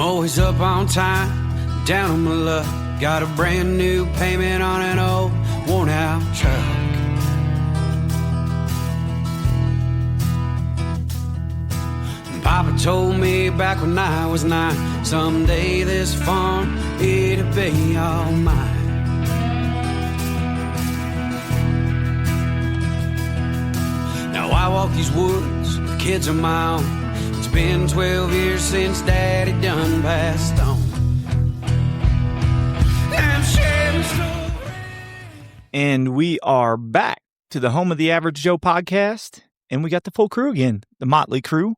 always up on time, down on my luck. Got a brand new payment on an old worn out truck. Papa told me back when I was 9, someday this farm, it'll be all mine. Now I walk these woods with kids of my own. It's been 12 years since Daddy done passed on. And we are back to the home of the Average Joe podcast, and we got the full crew again, the Motley crew.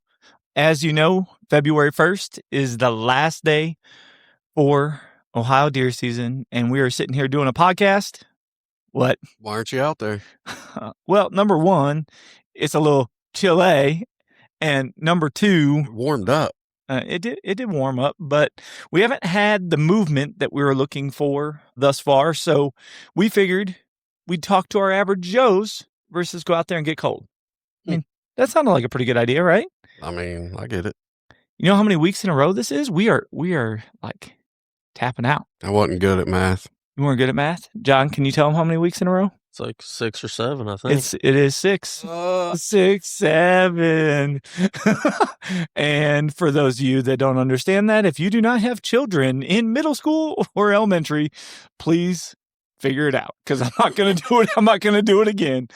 As you know, February 1st is the last day for Ohio deer season, and we are sitting here doing a podcast. What? Why aren't you out there? Well, number one, it's a little chilly, and number two, It warmed up. It did warm up, but we haven't had the movement that we were looking for thus far. So we figured we'd talk to our average Joes versus go out there and get cold. I mean, that sounded like a pretty good idea, right? I mean, I get it. You know how many weeks in a row this is? We are like tapping out. I wasn't good at math. You weren't good at math? John, can you tell them how many weeks in a row? It's like 6 or 7, I think. It is 6. 6, 7. And for those of you that don't understand that, if you do not have children in middle school or elementary, please figure it out, because I'm not going to do it. I'm not going to do it again.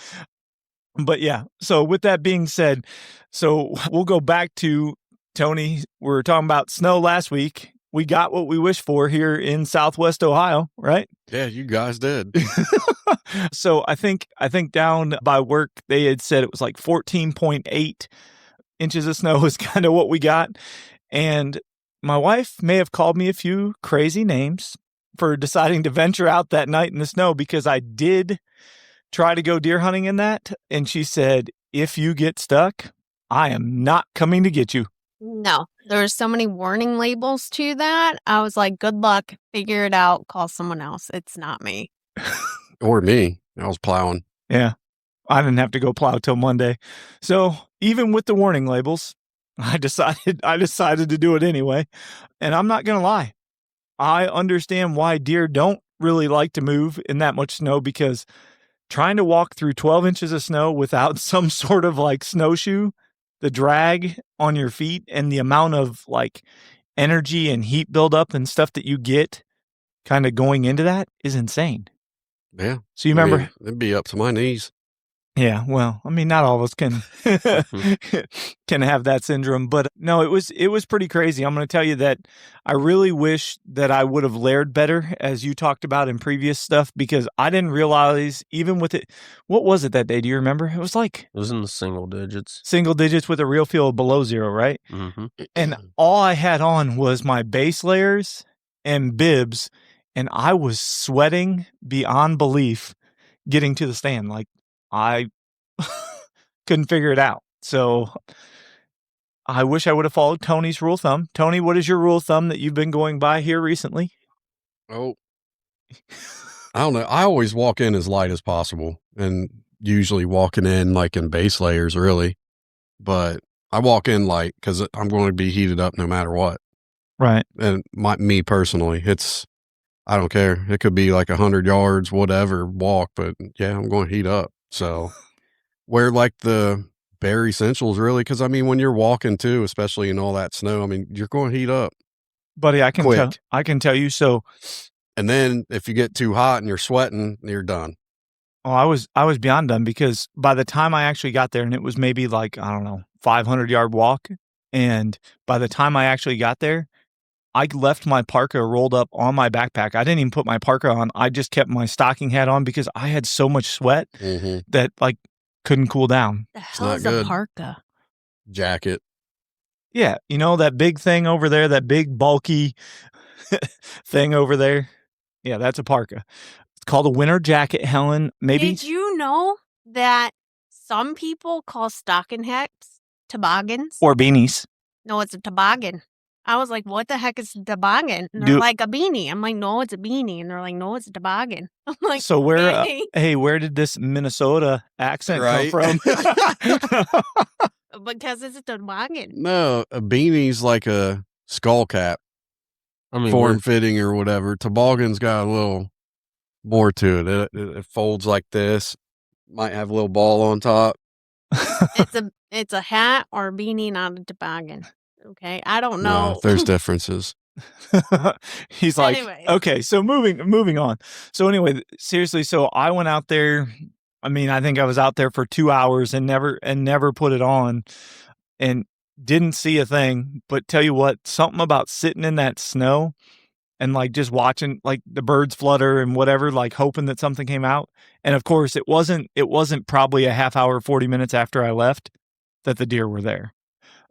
But yeah, so with that being said, so we'll go back to Tony. We were talking about snow last week. We got what we wished for here in Southwest Ohio, right? Yeah, you guys did. So I think down by work, they had said it was like 14.8 inches of snow is kind of what we got. And my wife may have called me a few crazy names for deciding to venture out that night in the snow, because I did try to go deer hunting in that. And she said, if you get stuck, I am not coming to get you. No, there were so many warning labels to that. I was like, good luck, figure it out, call someone else. It's not me. Or me. I was plowing. Yeah, I didn't have to go plow till Monday. So even with the warning labels, I decided to do it anyway. And I'm not going to lie. I understand why deer don't really like to move in that much snow, because trying to walk through 12 inches of snow without some sort of like snowshoe, the drag on your feet and the amount of like energy and heat buildup and stuff that you get kind of going into that is insane. Yeah. So you remember? I mean, it'd be up to my knees. Yeah, well, I mean, not all of us can can have that syndrome, but no, it was pretty crazy. I'm going to tell you that I really wish that I would have layered better, as you talked about in previous stuff, because I didn't realize, even with it, what was it that day? Do you remember? It was like It was in the single digits. single digits with a real feel below 0, right? Mm-hmm. And all I had on was my base layers and bibs, and I was sweating beyond belief getting to the stand. Like, I couldn't figure it out. So I wish I would have followed Tony's rule of thumb. Tony, what is your rule of thumb that you've been going by here recently? Oh, I don't know. I always walk in as light as possible, and usually walking in like in base layers, really. But I walk in light because I'm going to be heated up no matter what. Right. And me personally, I don't care. It could be like 100 yards, whatever walk, but yeah, I'm going to heat up. So wear like the bare essentials, really. Cause I mean, when you're walking too, especially in all that snow, I mean, you're going to heat up. Buddy, I can Quick. tell you. So, And then if you get too hot and you're sweating, you're done. oh, I was beyond done, because by the time I actually got there, and it was maybe like, I don't know, 500-yard walk. And by the time I actually got there, I left my parka rolled up on my backpack. I didn't even put my parka on. I just kept my stocking hat on because I had so much sweat that like couldn't cool down. The hell not is good. a parka? Jacket. Yeah, you know that big thing over there, that big bulky thing over there? Yeah, that's a parka. It's called a winter jacket, Helen. Maybe? Did you know that some people call stocking hats toboggans? Or beanies. No, it's a toboggan. I was like, what the heck is a toboggan? And they're like, a beanie. I'm like, no, it's a beanie. And they're like, no, it's a toboggan. I'm like, So where, hey. where did this Minnesota accent Right. come from? Because it's a toboggan. No, a beanie's like a skull cap. I mean, form fitting or whatever. Toboggan's got a little more to it. It folds like this. Might have a little ball on top. It's a hat or a beanie, not a toboggan. Okay, I don't know. No, there's differences. He's like, Anyways. okay, so moving on. So anyway, seriously, so I went out there. I mean, I think I was out there for 2 hours and never put it on and didn't see a thing. But tell you what, something about sitting in that snow and like just watching like the birds flutter and whatever, like hoping that something came out. And of course it wasn't probably a half hour, 40 minutes after I left that the deer were there.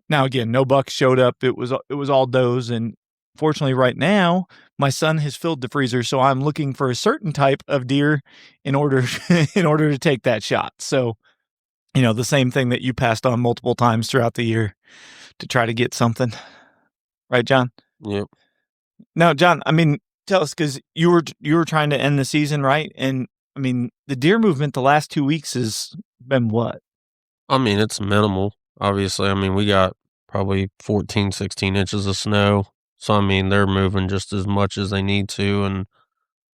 Now, again, no bucks showed up. It was all does. And fortunately right now, my son has filled the freezer. So I'm looking for a certain type of deer in order to take that shot. So, the same thing that you passed on multiple times throughout the year to try to get something. Right, John? Yep. Now, John, I mean, tell us, because you were trying to end the season, right? And I mean, the deer movement the last 2 weeks has been what? I mean, it's minimal, obviously. I mean, we got probably 14, 16 inches of snow. So, I mean, they're moving just as much as they need to. And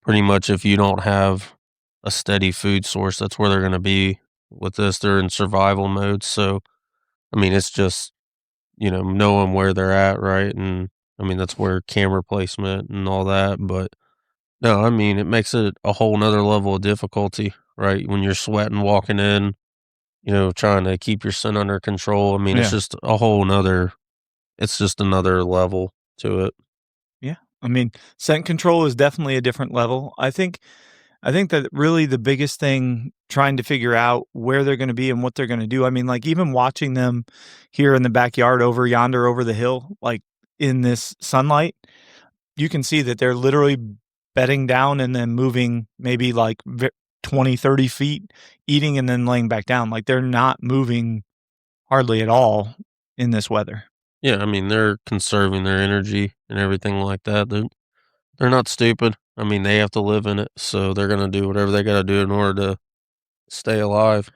pretty much if you don't have a steady food source, that's where they're going to be. With this, they're in survival mode. So, I mean, it's just, knowing where they're at, right? And I mean, that's where camera placement and all that. But no, I mean, it makes it a whole nother level of difficulty, right? When you're sweating walking in, trying to keep your scent under control. I mean, it's just it's just another level to it. Yeah. I mean, scent control is definitely a different level. I think that really the biggest thing, trying to figure out where they're going to be and what they're going to do. I mean, like even watching them here in the backyard over yonder, over the hill, like in this sunlight, you can see that they're literally bedding down and then moving maybe like 20, 30 feet, eating and then laying back down. Like they're not moving hardly at all in this weather. Yeah, I mean, they're conserving their energy and everything like that. They're not stupid. I mean, they have to live in it, so they're gonna do whatever they gotta do in order to stay alive.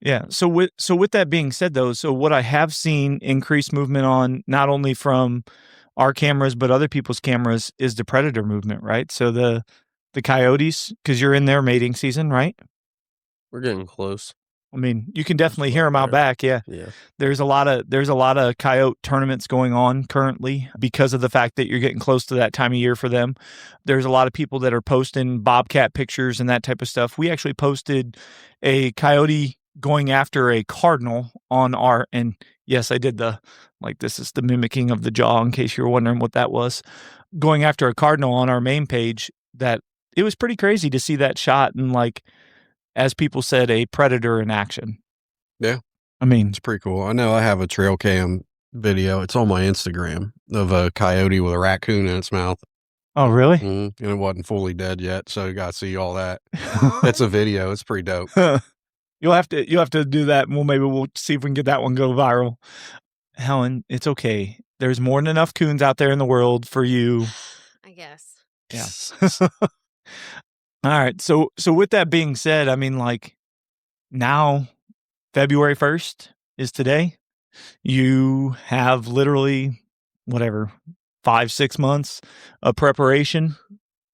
Yeah. So with that being said, though, so what I have seen increased movement on, not only from our cameras but other people's cameras, is the predator movement, right? So the coyotes, because you're in their mating season, right? We're getting close. I mean, you can definitely hear them out back. Yeah. Yeah. There's a lot of coyote tournaments going on currently because of the fact that you're getting close to that time of year for them. There's a lot of people that are posting bobcat pictures and that type of stuff. We actually posted a coyote going after a cardinal on our, and yes, I did this is the mimicking of the jaw in case you were wondering what that was, going after a cardinal on our main page. That it was pretty crazy to see that shot and, like, as people said, a predator in action. Yeah. I mean, It's pretty cool. I know I have a trail cam video. It's on my Instagram of a coyote with a raccoon in its mouth. oh, really? And it wasn't fully dead yet, so you got to see all that. It's a video. It's pretty dope. You'll have to do that, and we'll see if we can get that one go viral. Helen, it's okay. There's more than enough coons out there in the world for you. I guess. Yeah. All right. So with that being said, I mean, like, now February 1st is today. You have literally 5-6 months of preparation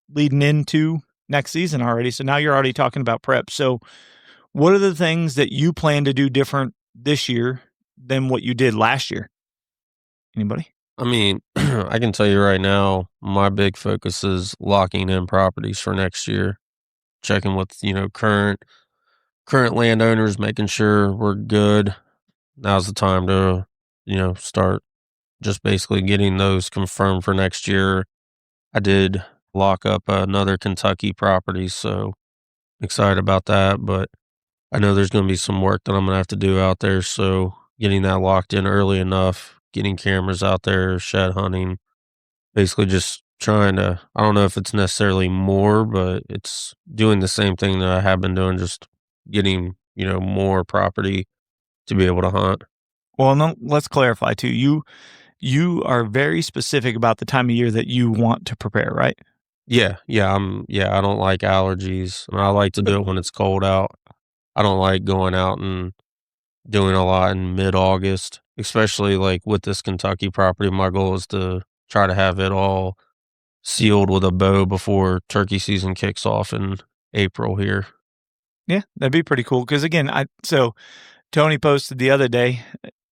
leading into next season already. So now you're already talking about prep. So what are the things that you plan to do different this year than what you did last year? Anybody? I mean, I can tell you right now, my big focus is locking in properties for next year, checking with, current landowners, making sure we're good. Now's the time to, start just basically getting those confirmed for next year. I did lock up another Kentucky property, so excited about that, but I know there's going to be some work that I'm going to have to do out there, so getting that locked in early enough, getting cameras out there, shed hunting, basically just trying to, I don't know if it's necessarily more, but it's doing the same thing that I have been doing, just getting, more property to be able to hunt. Well, no, let's clarify too. You are very specific about the time of year that you want to prepare, right? Yeah. I don't like allergies. I like to do it when it's cold out. I don't like going out and doing a lot in mid-August, especially like with this Kentucky property. My goal is to try to have it all sealed with a bow before turkey season kicks off in April here. Yeah, that'd be pretty cool. Because again, so Tony posted the other day.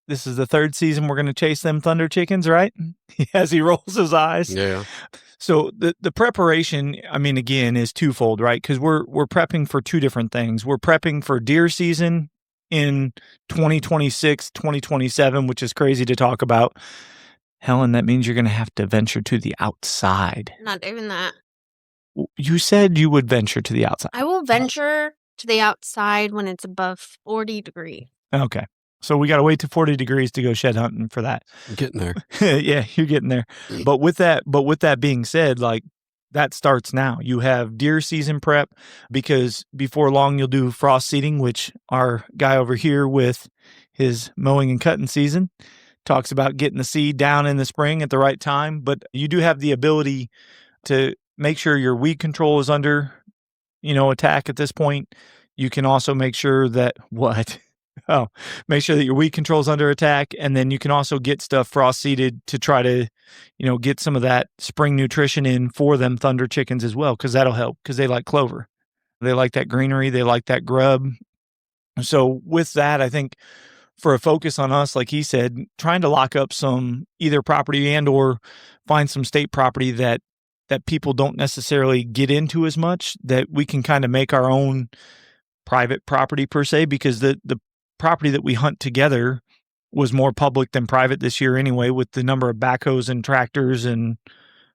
This is the third season we're going to chase them thunder chickens, right? As he rolls his eyes. Yeah. So the preparation, I mean, again, is twofold, right? Because we're prepping for two different things. We're prepping for deer season in 2026, 2027, which is crazy to talk about. Helen, that means you're going to have to venture to the outside. Not doing that. You said you would venture to the outside. I will venture to the outside when it's above 40 degrees. Okay. So we got to wait to 40 degrees to go shed hunting for that. I'm getting there. Yeah, you're getting there. But with that being said, like that starts now. You have deer season prep because before long you'll do frost seeding, which our guy over here with his mowing and cutting season talks about getting the seed down in the spring at the right time. But you do have the ability to make sure your weed control is under, attack at this point. You can also make sure that make sure that your weed control is under attack. And then you can also get stuff frost seeded to try to, get some of that spring nutrition in for them thunder chickens as well. Cause that'll help because they like clover. They like that greenery. They like that grub. So with that, I think for a focus on us, like he said, trying to lock up some either property and or find some state property that people don't necessarily get into as much, that we can kind of make our own private property per se, because the property that we hunt together was more public than private this year anyway, with the number of backhoes and tractors and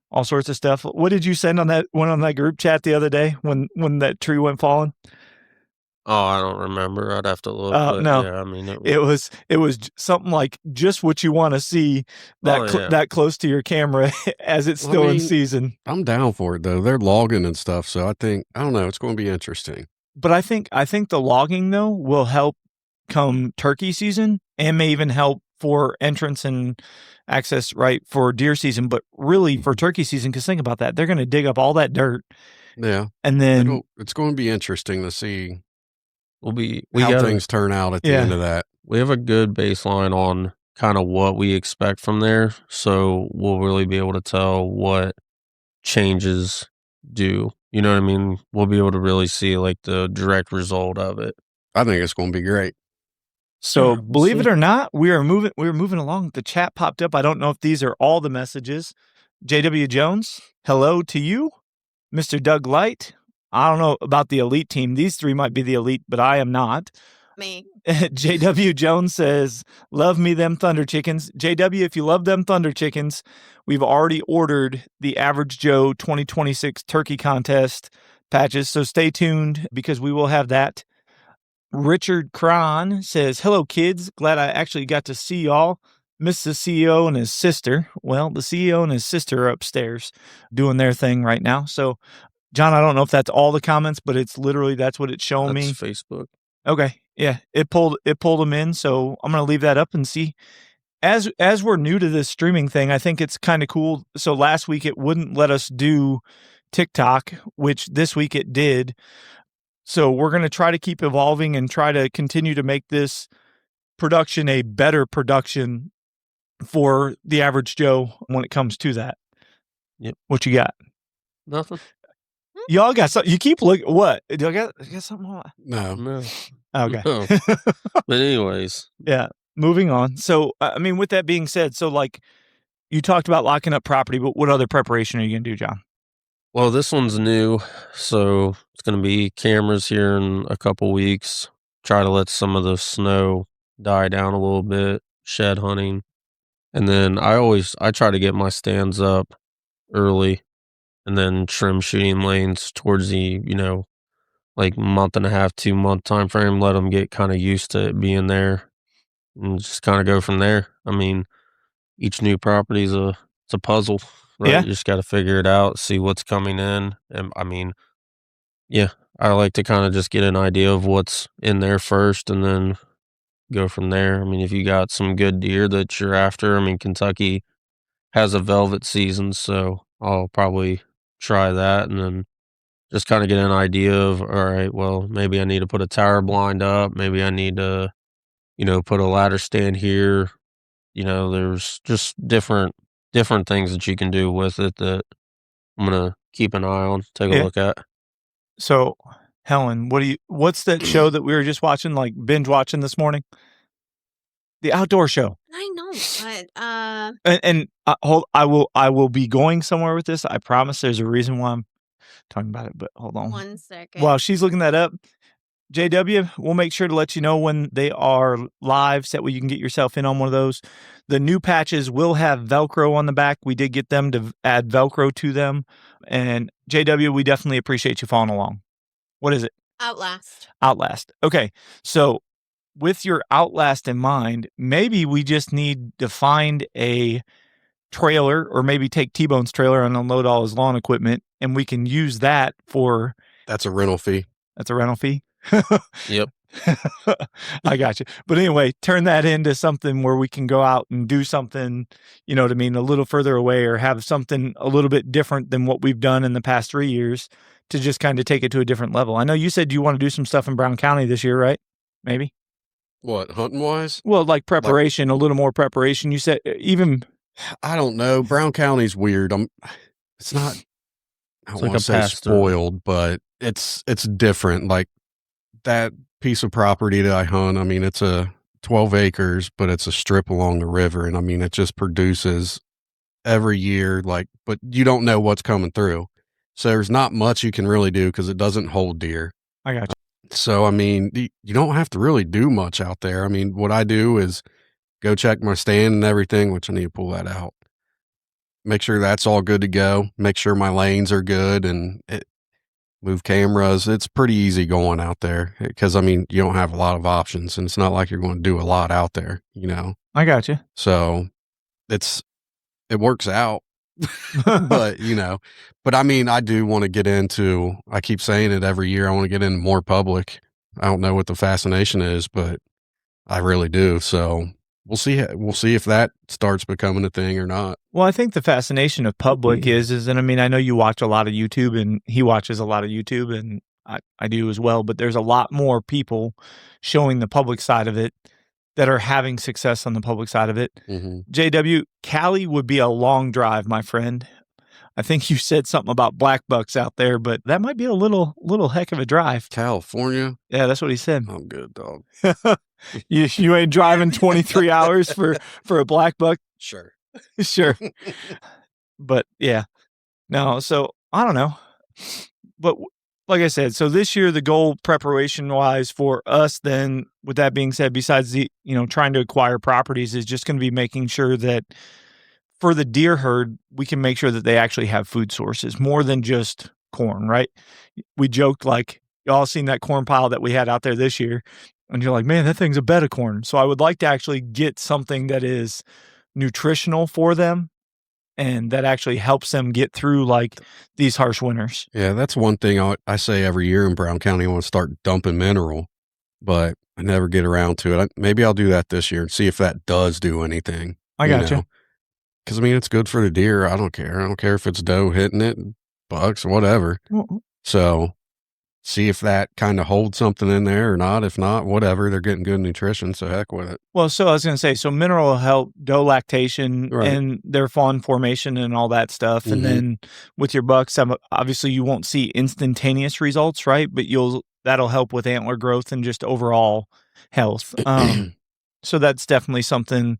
all sorts of stuff. What did you send on that group chat the other day when that tree went falling? Oh, I don't remember. I'd have to look. No, yeah, I mean, it was something like just what you want to see that close to your camera as it's still in season. I'm down for it though. They're logging and stuff, so I don't know. It's going to be interesting. But I think the logging though will help come turkey season and may even help for entrance and access, right, for deer season, but really for turkey season. Because think about that, they're going to dig up all that dirt. Yeah, and then it's going to be interesting to see. How things turn out at the end of that. We have a good baseline on kind of what we expect from there, so we'll really be able to tell what changes do. You know what I mean? We'll be able to really see like the direct result of it. I think it's going to be great. So believe it or not, we're moving along. The chat popped up. I don't know if these are all the messages. JW Jones, hello to you. Mr. Doug Light, I don't know about the elite team. These three might be the elite, but I am not. Me. JW Jones says, love me them thunder chickens. JW, if you love them thunder chickens, we've already ordered the Average Joe 2026 turkey contest patches. So stay tuned because we will have that. Richard Cron says, hello kids. Glad I actually got to see y'all. Miss the CEO and his sister. Well, the CEO and his sister are upstairs doing their thing right now. So John, I don't know if that's all the comments, but it's literally, that's what it's showing me. Facebook. Okay. Yeah. It pulled them in. So I'm going to leave that up and see. As we're new to this streaming thing, I think it's kind of cool. So last week it wouldn't let us do TikTok, which this week it did. So we're going to try to keep evolving and try to continue to make this production a better production for the Average Joe when it comes to that. Yep. What you got? Nothing. Y'all got something? You keep looking. What? Do I got something on? No. Okay. No. But anyways. Yeah. Moving on. So, I mean, with that being said, so like you talked about locking up property, but what other preparation are you going to do, John? Well, this one's new. So it's going to be cameras here in a couple weeks. Try to let some of the snow die down a little bit, shed hunting. And then I try to get my stands up early and then trim shooting lanes towards the, like month and a half, 2 month time frame, let them get kind of used to it being there and just kind of go from there. I mean, each new property is it's a puzzle, right? Yeah. You just got to figure it out, see what's coming in. And I mean, yeah, I like to kind of just get an idea of what's in there first and then go from there. I mean, if you got some good deer that you're after, I mean, Kentucky has a velvet season, so I'll probably try that and then just kind of get an idea of, all right, well, maybe I need to put a tower blind up. Maybe I need to, put a ladder stand here. There's just different things that you can do with it that, I'm gonna keep an eye on, take a Yeah. look at. So, Helen, what's that show that we were just watching, like binge watching this morning? The outdoor show. I know, Hold, I will be going somewhere with this. I promise. There's a reason why I'm talking about it, but hold on. 1 second. While she's looking that up, JW, we'll make sure to let you know when they are live, so that way you can get yourself in on one of those. The new patches will have Velcro on the back. We did get them to add Velcro to them. And JW, we definitely appreciate you following along. What is it? Outlast. Okay. So with your Outlast in mind, maybe we just need to find a trailer, or maybe take T-Bone's trailer and unload all his lawn equipment, and we can use that for... That's a rental fee. That's a rental fee? Yep. I got you. But anyway, turn that into something where we can go out and do something, you know what I mean, a little further away, or have something a little bit different than what we've done in the past 3 years, to just kind of take it to a different level. I know you said you want to do some stuff in Brown County this year, right? Maybe? What, hunting wise? Well, like preparation, a little more preparation. You said even... I don't know. Brown County's weird. It's not, I don't like want a to say pass-through. spoiled, but it's different. Like that piece of property that I hunt, I mean, it's a 12 acres, but it's a strip along the river. And I mean, it just produces every year, but you don't know what's coming through. So there's not much you can really do because it doesn't hold deer. I got you. So, I mean, you don't have to really do much out there. I mean, what I do is go check my stand and everything, which I need to pull that out. Make sure that's all good to go. Make sure my lanes are good, and move cameras. It's pretty easy going out there because, I mean, you don't have a lot of options, and it's not like you're going to do a lot out there, you know? I got you. So it works out, but, you know, but I mean, I do want to get into, I keep saying it every year, I want to get into more public. I don't know what the fascination is, but I really do. So we'll see if that starts becoming a thing or not. Well, I think the fascination of public is, and I mean, I know you watch a lot of YouTube, and he watches a lot of YouTube, and I do as well, but there's a lot more people showing the public side of it that are having success on the public side of it. Mm-hmm. JW, Cali would be a long drive, my friend. I think you said something about black bucks out there, but that might be a little heck of a drive. California? Yeah, that's what he said. I'm good, dog. You ain't driving 23 hours for a black buck? Sure. Sure. But yeah, no, so I don't know. But like I said, so this year, the goal preparation wise for us, then with that being said, besides the, trying to acquire properties, is just going to be making sure that for the deer herd, we can make sure that they actually have food sources more than just corn, right? We joked like, y'all seen that corn pile that we had out there this year, and you're like, man, that thing's a bed of corn. So I would like to actually get something that is nutritional for them and that actually helps them get through like these harsh winters. Yeah, that's one thing I say every year in Brown County. I want to start dumping mineral, but I never get around to it. Maybe I'll do that this year and see if that does do anything. I got you. Because, I mean, it's good for the deer. I don't care. I don't care if it's doe hitting it, bucks, whatever. So see if that kind of holds something in there or not. If not, whatever. They're getting good nutrition, so heck with it. Well, so I was going to say, so mineral will help doe lactation and their fawn formation and all that stuff. Mm-hmm. And then with your bucks, obviously you won't see instantaneous results, right? But that'll help with antler growth and just overall health. So that's definitely something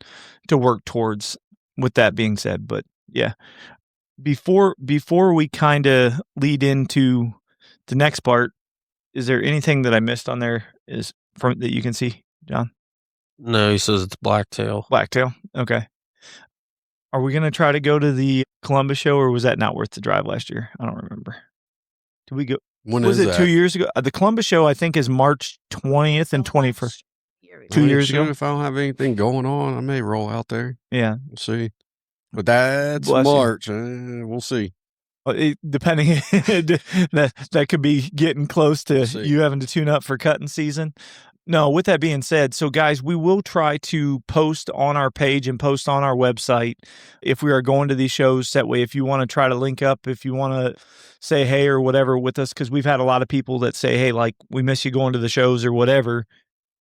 to work towards. With that being said, but yeah, before we kind of lead into the next part, is there anything that I missed on there that you can see, John? No, he says it's blacktail. Blacktail. Okay. Are we going to try to go to the Columbus show, or was that not worth the drive last year? I don't remember. Did we go? When was is it that? 2 years ago? The Columbus show, I think, is March 20th and 21st. 2 years ago. If I don't have anything going on, I may roll out there. Yeah. We'll see. But that's March. We'll see. Depending, that could be getting close to you having to tune up for cutting season. No, with that being said, so guys, we will try to post on our page and post on our website if we are going to these shows. That way, if you want to try to link up, if you want to say hey or whatever with us, because we've had a lot of people that say, hey, like, we miss you going to the shows or whatever.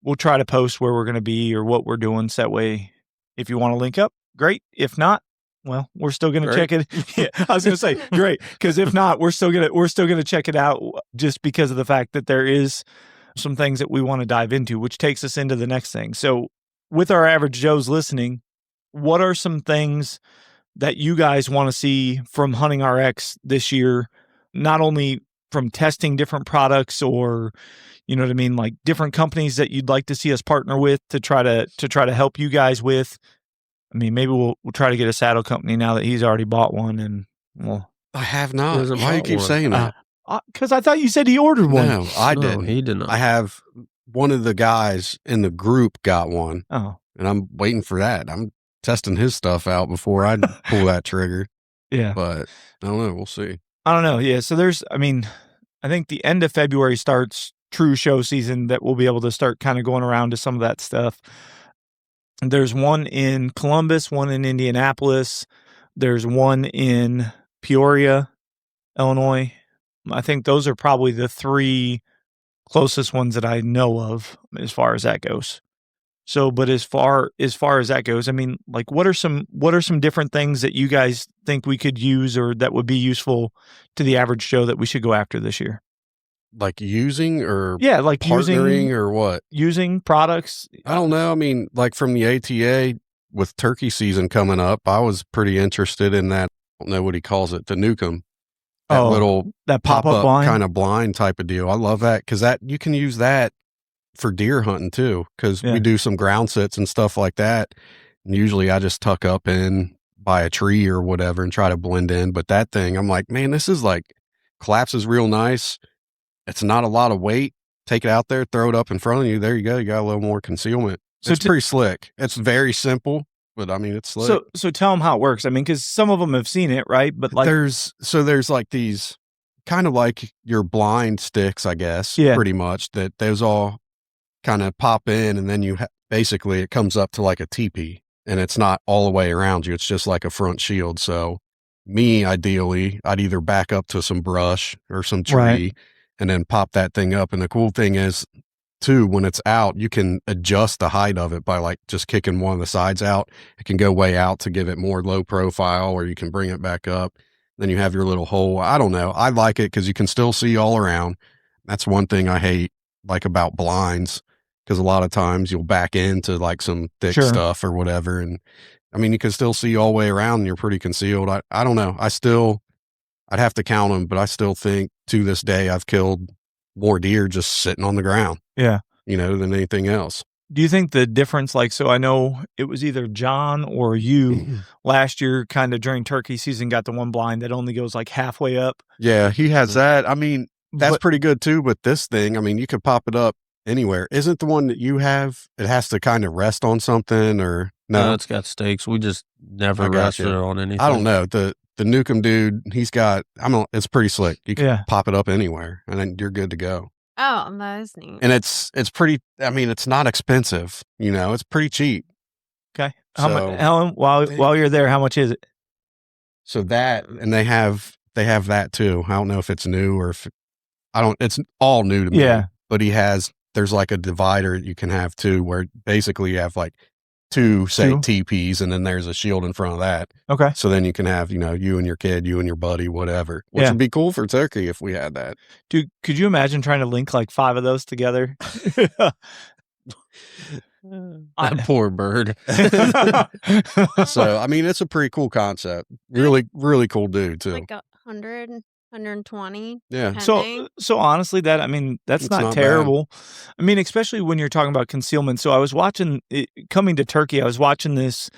We'll try to post where we're going to be or what we're doing. So that way, if you want to link up, great. If not, Well, we're still going to Great. check it. Yeah, I was going to say great, because if not, we're still gonna check it out, just because of the fact that there is some things that we want to dive into, which takes us into the next thing. So, with our average Joes listening, what are some things that you guys want to see from Hunting RX this year? Not only from testing different products, or you know what I mean, like different companies that you'd like to see us partner with to try to help you guys with. I mean, maybe we'll try to get a saddle company now that he's already bought one, and well, I have He not. hasn't Why do you bought keep one. saying that? because I thought you said he ordered one. No, I No, didn't. he did not. I have one of the guys in the group got one, Oh, and I'm waiting for that. I'm testing his stuff out before I pull that trigger. yeah. But I don't know. We'll see. I don't know. Yeah. So I think the end of February starts true show season, that we'll be able to start kind of going around to some of that stuff. There's one in Columbus, one in Indianapolis. There's one in Peoria, Illinois. I think those are probably the three closest ones that I know of as far as that goes. So, but as far as that goes, I mean, like, what are some different things that you guys think we could use, or that would be useful to the average Joe, that we should go after this year? Like using or Yeah, like partnering or what? using products. I don't know. I mean, like from the ATA with turkey season coming up, I was pretty interested in that. I don't know what he calls it, the Nukem. That little that pop-up blind. kind of blind type of deal. I love that, because that you can use that for deer hunting too, because Yeah. we do some ground sits and stuff like that. And usually I just tuck up in by a tree or whatever and try to blend in. But that thing, I'm like, man, this is like, collapses real nice. It's not a lot of weight. Take it out there, throw it up in front of you. There you go. You got a little more concealment. So It's pretty slick. It's very simple, but I mean, it's slick. So tell them how it works. I mean, because some of them have seen it, right? But like, there's like these kind of like your blind sticks, I guess, Yeah. pretty much, that those all kind of pop in, and then you basically it comes up to like a teepee, and it's not all the way around you. It's just like a front shield. So me, ideally, I'd either back up to some brush or some tree, Right. and then pop that thing up. And the cool thing is too, when it's out, you can adjust the height of it by like just kicking one of the sides out. It can go way out to give it more low profile, or you can bring it back up. Then you have your little hole. I don't know. I like it because you can still see all around. That's one thing I hate, like, about blinds, because a lot of times you'll back into like some thick Sure. stuff or whatever. And I mean, you can still see all the way around, and you're pretty concealed. I don't know. I'd have to count them, but I still think to this day I've killed more deer just sitting on the ground, yeah. than anything else. Do you think the difference, like, so I know it was either John or you last year, kind of during turkey season, got the one blind that only goes like halfway up. Yeah, he has that. I mean, that's But- pretty good too. But this thing, I mean, you could pop it up anywhere. Isn't the one that you have, it has to kind of rest on something, or no? It's got stakes. We just never I got rested you. it on anything. I don't know. The Nukem dude, he's got, it's pretty slick. You can Yeah. pop it up anywhere, and then you're good to go. Oh, that's neat. And it's pretty, I mean, it's not expensive, it's pretty cheap. Okay. So- Helen, while you're there, how much is it? So that, and they have that too. I don't know if it's new or if it's all new to me. Yeah. But there's like a divider you can have too, where basically you have like two TPs, and then there's a shield in front of that. Okay. So then you can have, you and your kid, you and your buddy, whatever, which Yeah. would be cool for turkey if we had that. Dude, could you imagine trying to link like 5 of those together? That poor bird. So, I mean, it's a pretty cool concept. Really, really cool dude too. Like 100, 120. Yeah. Depending. So honestly, that's It's not not bad. terrible. I mean, especially when you're talking about concealment. So I was watching coming to Turkey. I was watching this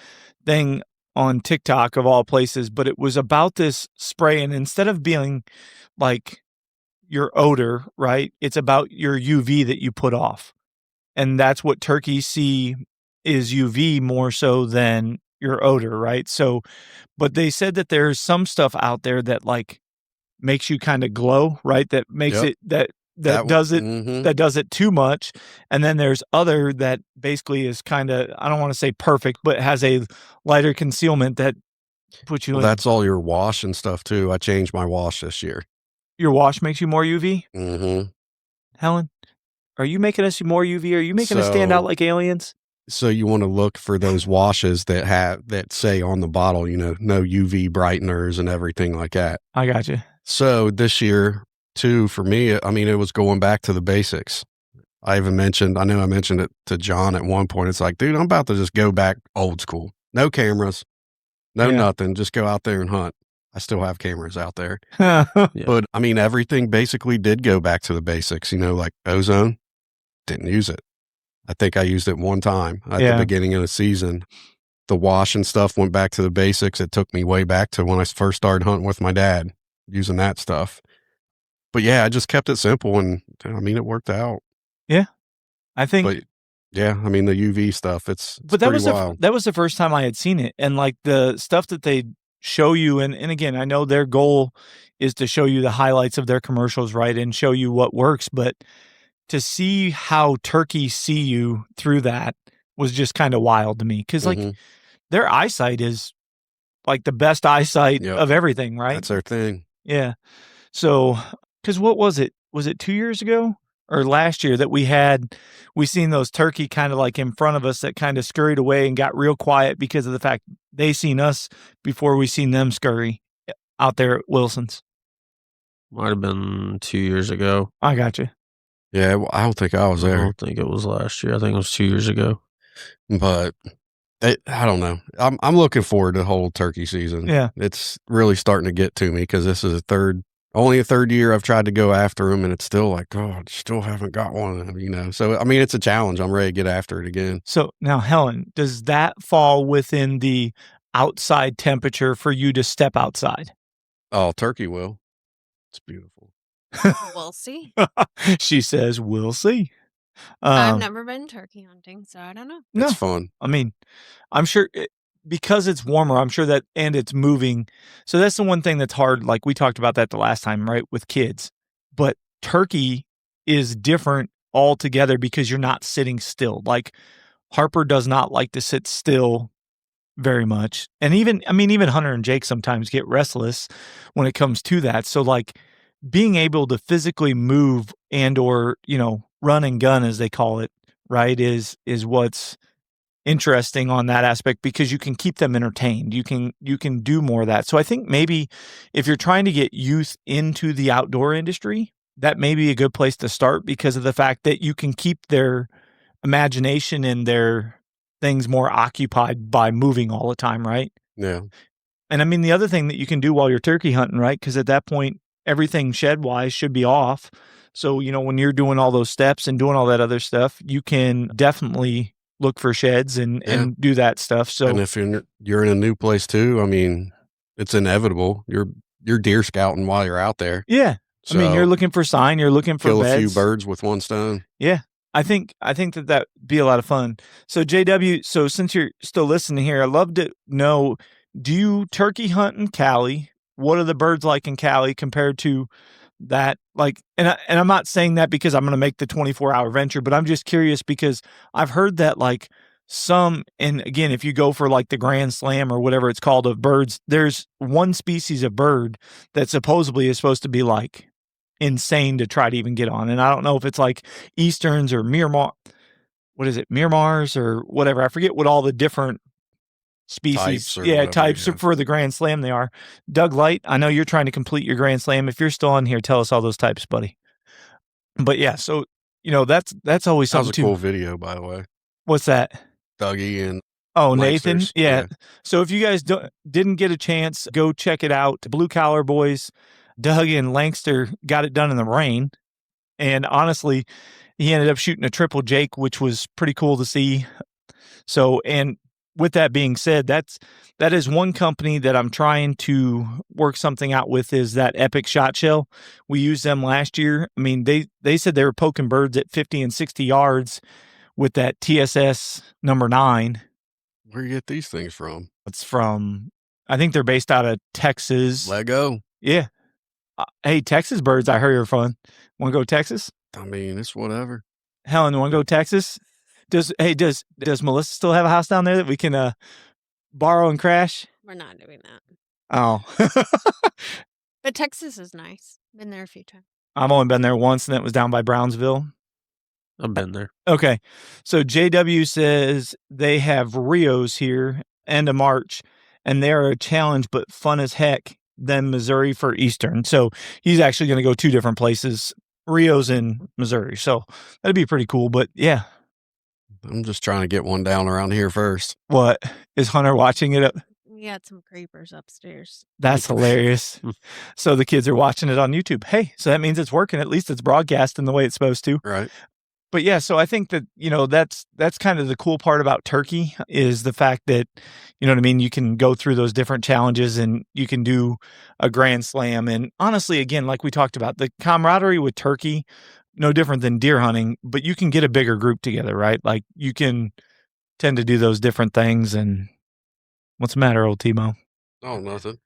thing on TikTok of all places, but it was about this spray, and instead of being like your odor, right? It's about your UV that you put off. And that's what turkeys see is UV more so than your odor, right? So, but they said that there's some stuff out there that like makes you kind of glow, right? That makes Yep. it that does it Mhm. that does it too much. And then there's other that basically is kind of, I don't want to say perfect, but has a lighter concealment that puts you Well, in. that's all your wash and stuff too. I changed my wash this year. Your wash makes you more UV. Mm-hmm. Helen, are you making us more UV? Are you making us stand So- out like aliens? So you want to look for those washes that say on the bottle, no UV brighteners and everything like that. I got you. So this year too, for me, I mean, it was going back to the basics. I know I mentioned it to John at one point. It's like, dude, I'm about to just go back old school. No cameras, no nothing. Just go out there and hunt. I still have cameras out there. Yeah. But I mean, everything basically did go back to the basics, like ozone, didn't use it. I think I used it one time at the beginning of the season. The wash and stuff went back to the basics. It took me way back to when I first started hunting with my dad, using that stuff. But yeah, I just kept it simple, and I mean, it worked out. Yeah. I think. But yeah, I mean, the UV stuff, it's But that was wild. that was the first time I had seen it, and like the stuff that they show you, and again, I know their goal is to show you the highlights of their commercials, right, and show you what works, but to see how turkeys see you through that was just kind of wild to me, because like their eyesight is like the best eyesight of everything, right? That's their thing. Yeah. So, because what was it? Was it 2 years ago or last year that we seen those turkey kind of like in front of us that kind of scurried away and got real quiet because of the fact they seen us before we seen them scurry out there at Wilson's? Might have been 2 years ago. I got you. Yeah, well, I don't think I was I there, don't think it was last year. I think it was 2 years ago. but I don't know. I'm looking forward to the whole turkey season. Yeah. It's really starting to get to me because this is only a third year I've tried to go after them, and it's still like, oh, I still haven't got one, So, I mean, it's a challenge. I'm ready to get after it again. So now, Helen, does that fall within the outside temperature for you to step outside? Oh, turkey will. It's beautiful. We'll see. She says, we'll see. I've never been turkey hunting, so I don't know. It's fun. I mean, I'm sure because it's warmer, I'm sure that, and it's moving. So that's the one thing that's hard. Like we talked about that the last time, right? With kids, but turkey is different altogether because you're not sitting still. Like Harper does not like to sit still very much. And even Hunter and Jake sometimes get restless when it comes to that. So like being able to physically move and, or, run and gun, as they call it, right, is what's interesting on that aspect, because you can keep them entertained. You can do more of that. So I think maybe if you're trying to get youth into the outdoor industry, that may be a good place to start, because of the fact that you can keep their imagination and their things more occupied by moving all the time, right? Yeah. And I mean, the other thing that you can do while you're turkey hunting, right, because at that point, everything shed-wise should be off. So, when you're doing all those steps and doing all that other stuff, you can definitely look for sheds and do that stuff. So, and if you're in a new place too, I mean, it's inevitable. You're deer scouting while you're out there. Yeah. So I mean, you're looking for sign, you're looking for kill beds. a few birds with one stone. Yeah. I think that'd be a lot of fun. So JW, so since you're still listening here, I'd love to know, do you turkey hunt in Cali? What are the birds like in Cali compared to that? Like, and I'm not saying that because I'm going to make the 24-hour venture, but I'm just curious because I've heard that like some, and again, if you go for like the Grand Slam or whatever it's called of birds, there's one species of bird that supposedly is supposed to be like insane to try to even get on. And I don't know if it's like Easterns or Miramar, what is it? Miramars or whatever. I forget what all the different species, types for the Grand Slam they are. Doug Light, I know you're trying to complete your Grand Slam. If you're still on here, tell us all those types, buddy. But yeah, so that's always something. That was a cool video, by the way. What's that? Dougie and Nathan. Yeah. So if you guys didn't get a chance, go check it out. Blue Collar Boys, Doug and Langster got it done in the rain, and honestly, he ended up shooting a triple Jake, which was pretty cool to see. So, and with that being said, that is one company that I'm trying to work something out with, is that Epic Shot Shell. We used them last year. I mean, they said they were poking birds at 50 and 60 yards with that TSS number 9. Where you get these things from? It's from, I think they're based out of Texas. Lego. Yeah. Hey, Texas birds, I heard are fun. Want to go Texas? I mean, it's whatever. Helen, you want to go Texas? Does Melissa still have a house down there that we can borrow and crash? We're not doing that. Oh. But Texas is nice. Been there a few times. I've only been there once, and that was down by Brownsville. I've been there. Okay. So JW says they have Rios here, end of March, and they're a challenge, but fun as heck than Missouri for Eastern. So he's actually going to go 2 different places, Rios in Missouri. So that'd be pretty cool. But yeah. I'm just trying to get one down around here first. What? Is Hunter watching it? We got some creepers upstairs. That's hilarious. So the kids are watching it on YouTube. Hey, so that means it's working. At least it's broadcasting the way it's supposed to. Right. But yeah, so I think that, that's kind of the cool part about turkey is the fact that, you know what I mean? You can go through those different challenges and you can do a grand slam. And honestly, again, like we talked about, the camaraderie with turkey, no different than deer hunting, but you can get a bigger group together, right? Like you can tend to do those different things. And what's the matter, old Timo? Oh, nothing.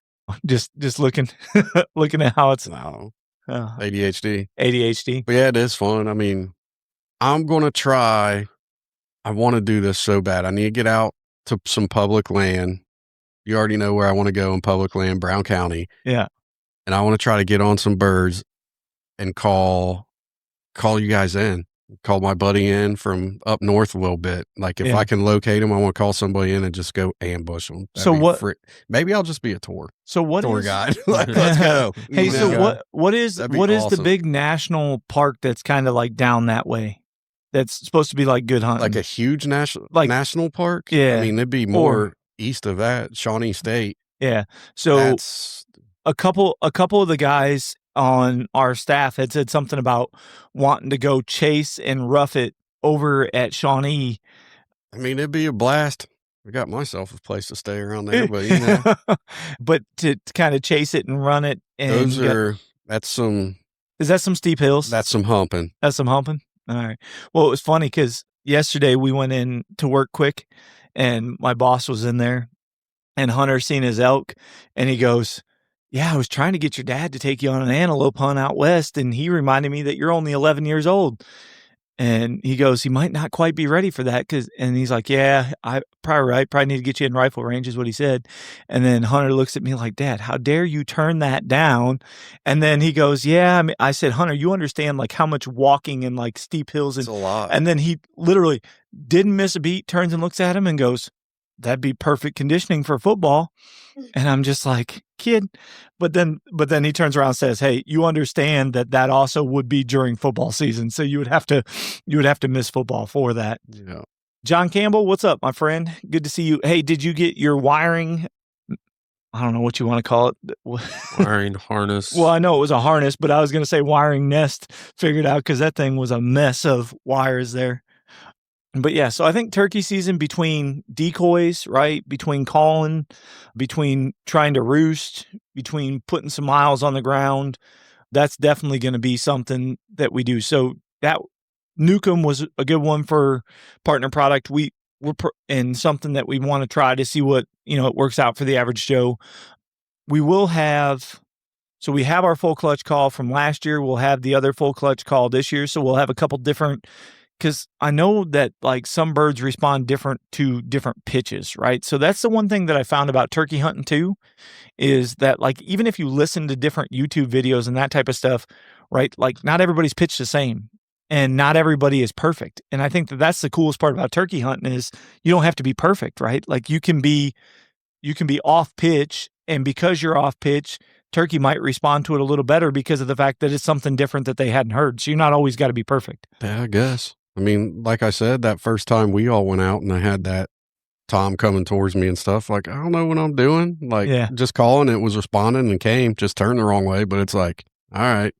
Just looking at how it's No. ADHD. ADHD. But yeah, it is fun. I mean, I'm going to try. I want to do this so bad. I need to get out to some public land. You already know where I want to go in public land, Brown County. Yeah. And I want to try to get on some birds and call you guys in. Call my buddy in from up north a little bit. Like if I can locate him, I want to call somebody in and just go ambush them. So what? Maybe I'll just be a tour guide. Like, let's go. Hey, so what is awesome. the big national park that's kind of like down that way? That's supposed to be like good hunting. Like a huge national park? Yeah. I mean, it'd be more east of that, Shawnee State. Yeah. So that's a couple of the guys on our staff had said something about wanting to go chase and rough it over at Shawnee. I mean, it'd be a blast. I got myself a place to stay around there, but but to kind of chase it and run it. And that's some. Is that some steep hills? That's some humping. That's some humping. All right. Well, it was funny because yesterday we went in to work quick and my boss was in there and Hunter seen his elk and he goes, yeah, I was trying to get your dad to take you on an antelope hunt out west. And he reminded me that you're only 11 years old. And he goes, he might not quite be ready for that. And he's like, yeah, I probably right. Probably need to get you in rifle range is what he said. And then Hunter looks at me like, Dad, how dare you turn that down? And then he goes, yeah, I said, Hunter, you understand like how much walking and like steep hills. It's a lot. And then he literally didn't miss a beat, turns and looks at him and goes, that'd be perfect conditioning for football. And I'm just like, kid. But then he turns around and says, hey, you understand that also would be during football season. So you would have to miss football for that. Yeah. John Campbell, what's up, my friend? Good to see you. Hey, did you get your wiring? I don't know what you want to call it. Wiring harness. Well, I know it was a harness, but I was going to say wiring nest figured out because that thing was a mess of wires there. But yeah, so I think turkey season between decoys, right? Between calling, between trying to roost, between putting some miles on the ground, that's definitely going to be something that we do. So that Nukem was a good one for partner product. And something that we want to try to see what, it works out for the average Joe. We will have, so we have our full clutch call from last year. We'll have the other full clutch call this year. So we'll have a couple different, because I know that like some birds respond different to different pitches, right? So that's the one thing that I found about turkey hunting too, is that like even if you listen to different YouTube videos and that type of stuff, right? Like not everybody's pitched the same and not everybody is perfect. And I think that that's the coolest part about turkey hunting is you don't have to be perfect, right? Like you can be off pitch, and because you're off pitch, turkey might respond to it a little better because of the fact that it's something different that they hadn't heard. So you're not always got to be perfect. Yeah, I guess. I mean, like I said, that first time we all went out and I had that Tom coming towards me and stuff, like, I don't know what I'm doing. Like, just calling, it was responding and came, just turned the wrong way. But it's like, all right.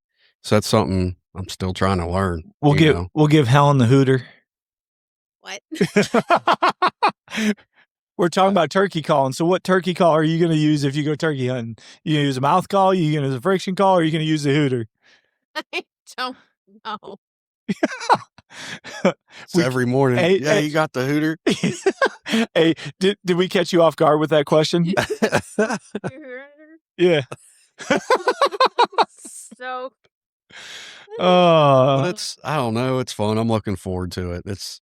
So that's something I'm still trying to learn. We'll give Helen the hooter. What? We're talking about turkey calling. So what turkey call are you going to use if you go turkey hunting? You going to use a mouth call? You going to use a friction call? Or are you going to use the hooter? I don't know. Every morning. You got the hooter. Hey, did we catch you off guard with that question? Yeah. So. But I don't know. It's fun. I'm looking forward to it. It's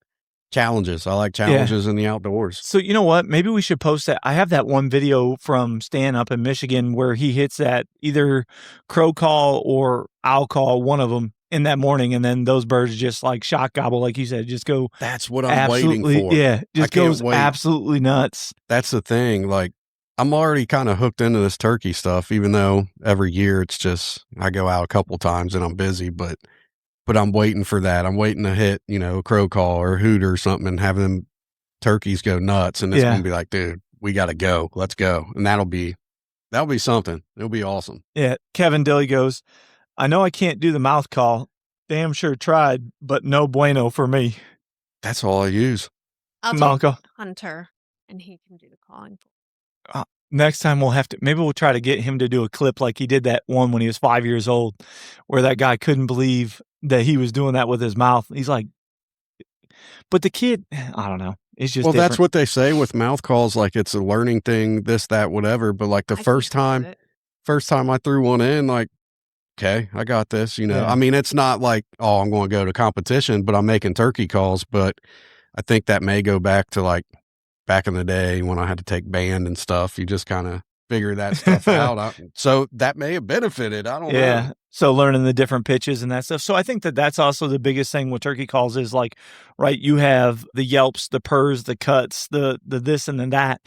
challenges. I like challenges in the outdoors. So you know what? Maybe we should post that. I have that one video from Stan up in Michigan where he hits that either crow call or owl call, one of them. in that morning, and then those birds just like shot gobble, like you said, just go That's what I'm waiting absolutely, for. yeah, I just can't goes wait. absolutely nuts. That's the thing. Like, I'm already kind of hooked into this turkey stuff, even though every year it's just, I go out a couple times and I'm busy, but I'm waiting for that. I'm waiting to hit, a crow call or a hoot or something and have them turkeys go nuts. And it's going to be like, dude, we got to go. Let's go. And that'll be something. It'll be awesome. Yeah. Kevin Dilly goes, I know I can't do the mouth call. Damn sure tried, but no bueno for me. That's all I use. I'll Malka. take Hunter, and he can do the calling. Next time maybe we'll try to get him to do a clip like he did that one when he was 5 years old, where that guy couldn't believe that he was doing that with his mouth. He's like, but the kid, I don't know. It's just that's what they say with mouth calls. Like, it's a learning thing, this, that, whatever. But like the first time I threw one in, like, okay, I got this, Yeah. I mean, it's not like, oh, I'm going to go to competition, but I'm making turkey calls. But I think that may go back to like back in the day when I had to take band and stuff. You just kind of figure that stuff out. So that may have benefited. I don't know. Yeah. So learning the different pitches and that stuff. So I think that's also the biggest thing with turkey calls is like, right, you have the yelps, the purrs, the cuts, the this and the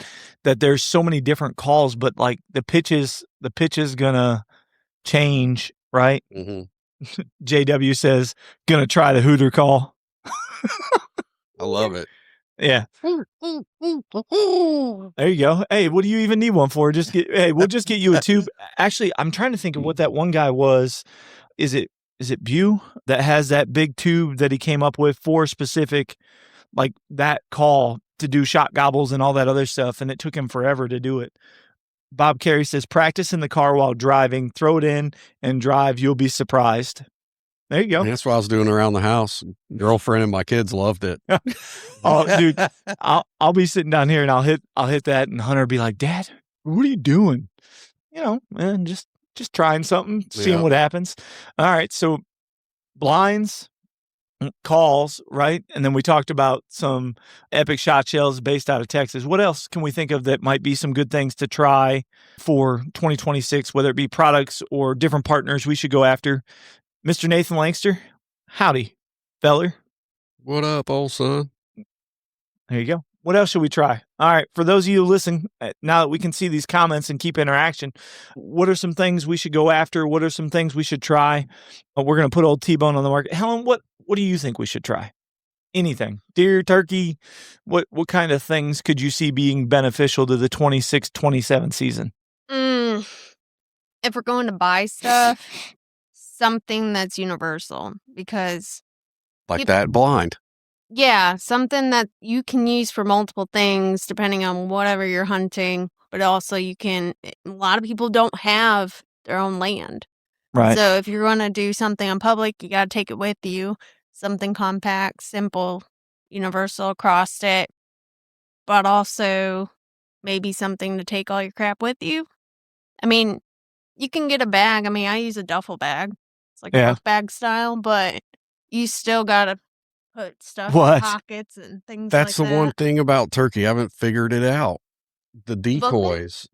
that there's so many different calls, but like the pitch is gonna change, right? Mm-hmm. JW says, gonna try the hooter call. I love it. Yeah. There you go. Hey, what do you even need one for? We'll just get you a tube. Actually, I'm trying to think of what that one guy was. Is it Bew that has that big tube that he came up with for specific, like that call to do shot gobbles and all that other stuff, and it took him forever to do it. Bob Carey says, practice in the car while driving, throw it in and drive. You'll be surprised. There you go. And that's what I was doing around the house. Girlfriend and my kids loved it. Oh, dude, I'll be sitting down here and I'll hit that, and Hunter will be like, Dad, what are you doing? And just trying something, seeing what happens. All right, so blinds, calls, right? And then we talked about some epic shot shells based out of Texas. What else can we think of that might be some good things to try for 2026, whether it be products or different partners we should go after? Mr. Nathan Langster, howdy, feller. What up, old son? There you go. What else should we try? All right, for those of you who listen, now that we can see these comments and keep interaction, what are some things we should go after? What are some things we should try? We're going to put old T-Bone on the market. Helen, what do you think we should try? Anything? Deer, turkey? What kind of things could you see being beneficial to the 26-27 season? If we're going to buy stuff, something that's universal, because like that blind. Yeah, something that you can use for multiple things depending on whatever you're hunting, but also a lot of people don't have their own land. Right. So if you're going to do something in public, you got to take it with you. Something compact, simple, universal across it, but also maybe something to take all your crap with you. I mean, you can get a bag. I mean, I use a duffel bag. It's like a book bag style, but you still got to put stuff in pockets and things That's like that. the one thing about turkey. I haven't figured it out. The decoys,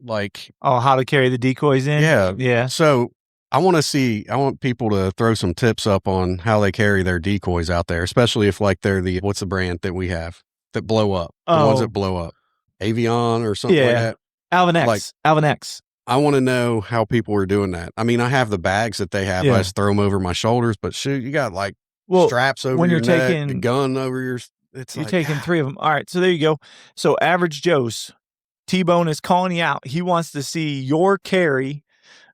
how to carry the decoys in? Yeah. Yeah. So I want people to throw some tips up on how they carry their decoys out there, especially if like they're what's the brand that we have that blow up? The ones that blow up. Avion or something like that. Alvin X. Alvin X. I want to know how people are doing that. I mean, I have the bags that they have. I just throw them over my shoulders, but shoot, you got like straps over your neck, the gun over your. You're taking 3 of them. All right, so there you go. So Average Joe's T-Bone is calling you out. He wants to see your carry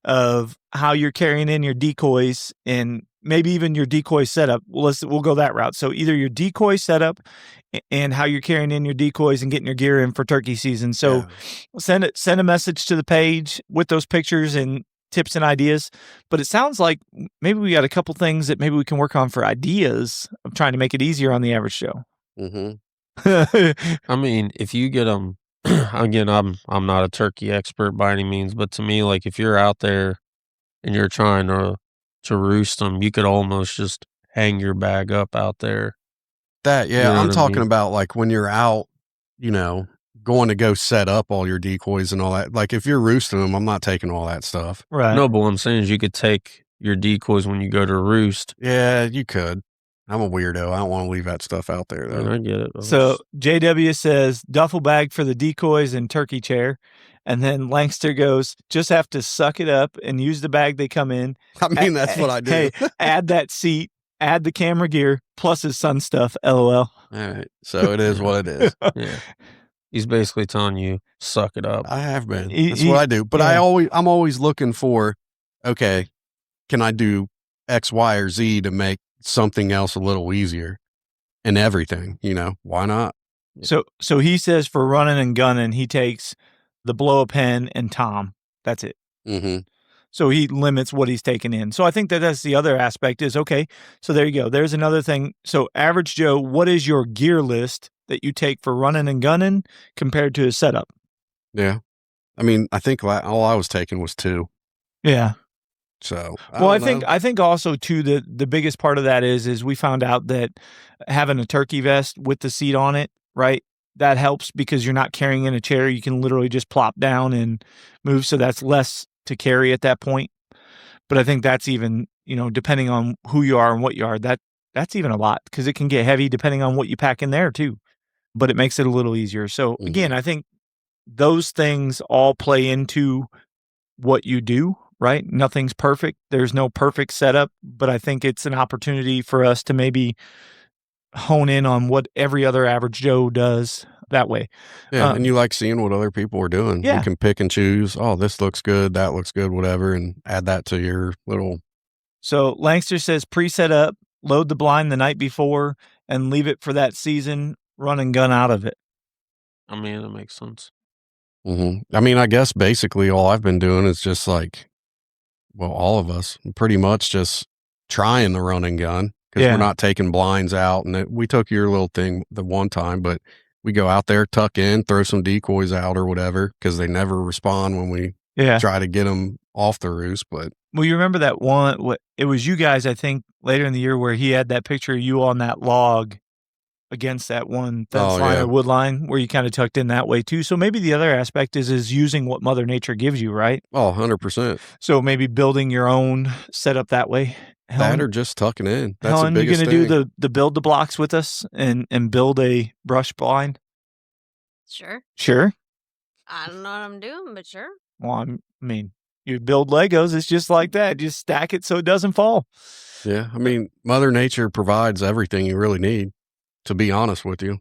of how you're carrying in your decoys and maybe even your decoy setup. We'll go that route. So either your decoy setup and how you're carrying in your decoys and getting your gear in for turkey season. So send a message to the page with those pictures and tips and ideas. But it sounds like maybe we got a couple things that maybe we can work on for ideas of trying to make it easier on the average Joe. Mm-hmm. I mean, if you get them, again, I'm not a turkey expert by any means, but to me, like if you're out there and you're trying to roost them, you could almost just hang your bag up out there. I'm talking about like when you're out, going to go set up all your decoys and all that. Like if you're roosting them, I'm not taking all that stuff. Right. No, but what I'm saying is you could take your decoys when you go to roost. Yeah, you could. I'm a weirdo. I don't want to leave that stuff out there, though. And I get it. So JW says duffel bag for the decoys and turkey chair. And then Langster goes, just have to suck it up and use the bag they come in. I mean, that's what I do. Hey, add that seat, add the camera gear, plus his son stuff, LOL. All right. So it is what it is. Yeah. He's basically telling you, suck it up. I have been. That's what I do. But yeah. I'm always looking for, okay, can I do X, Y, or Z to make something else a little easier and everything, why not? So he says for running and gunning, he takes the blow up pen and Tom. That's it. Mm-hmm. So he limits what he's taking in. So I think that's the other aspect is, okay, so there you go. There's another thing. So average Joe, what is your gear list that you take for running and gunning compared to a setup? Yeah. I mean, I think all I was taking was 2. Yeah. So, I think also too, the biggest part of that is we found out that having a turkey vest with the seat on it, right? That helps because you're not carrying in a chair. You can literally just plop down and move. So that's less to carry at that point. But I think that's even, depending on who you are and what you are, that's even a lot because it can get heavy depending on what you pack in there too. But it makes it a little easier. So again, I think those things all play into what you do, right? Nothing's perfect. There's no perfect setup, but I think it's an opportunity for us to maybe hone in on what every other average Joe does that way. Yeah, and you like seeing what other people are doing. Yeah. You can pick and choose, oh, this looks good, that looks good, whatever, and add that to your little... So Langster says preset up, load the blind the night before, and leave it for that season, run and gun out of it. I mean, that makes sense. Mm-hmm. I mean, I guess basically all I've been doing is just like, well, all of us, pretty much just trying the run and gun because we're not taking blinds out. And we took your little thing the one time, but we go out there, tuck in, throw some decoys out or whatever because they never respond when we try to get them off the roost. But well, you remember that one? It was you guys, I think, later in the year where he had that picture of you on that log against that one fence line or wood line where you kind of tucked in that way too. So maybe the other aspect is using what Mother Nature gives you, right? Oh, 100%. So maybe building your own setup that way. That or just tucking in. That's Helen, the biggest you going to do the build the blocks with us and build a brush blind? Sure. Sure. I don't know what I'm doing, but sure. Well, I mean, you build Legos. It's just like that. Just stack it so it doesn't fall. Yeah. I mean, Mother Nature provides everything you really need, to be honest with you.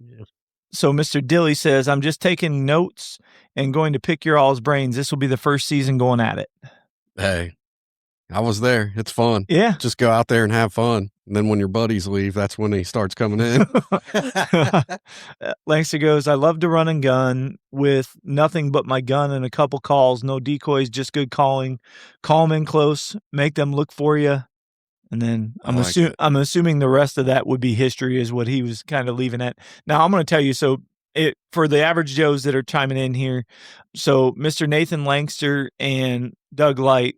Yeah. So Mr. Dilly says, I'm just taking notes and going to pick your all's brains. This will be the first season going at it. Hey, I was there. It's fun. Yeah. Just go out there and have fun. And then when your buddies leave, that's when he starts coming in. Langster goes, I love to run and gun with nothing but my gun and a couple calls. No decoys, just good calling. Call them in close, make them look for you. And then I'm assuming the rest of that would be history is what he was kind of leaving at. Now, I'm going to tell you, so for the average Joes that are chiming in here, so Mr. Nathan Langster and Doug Light,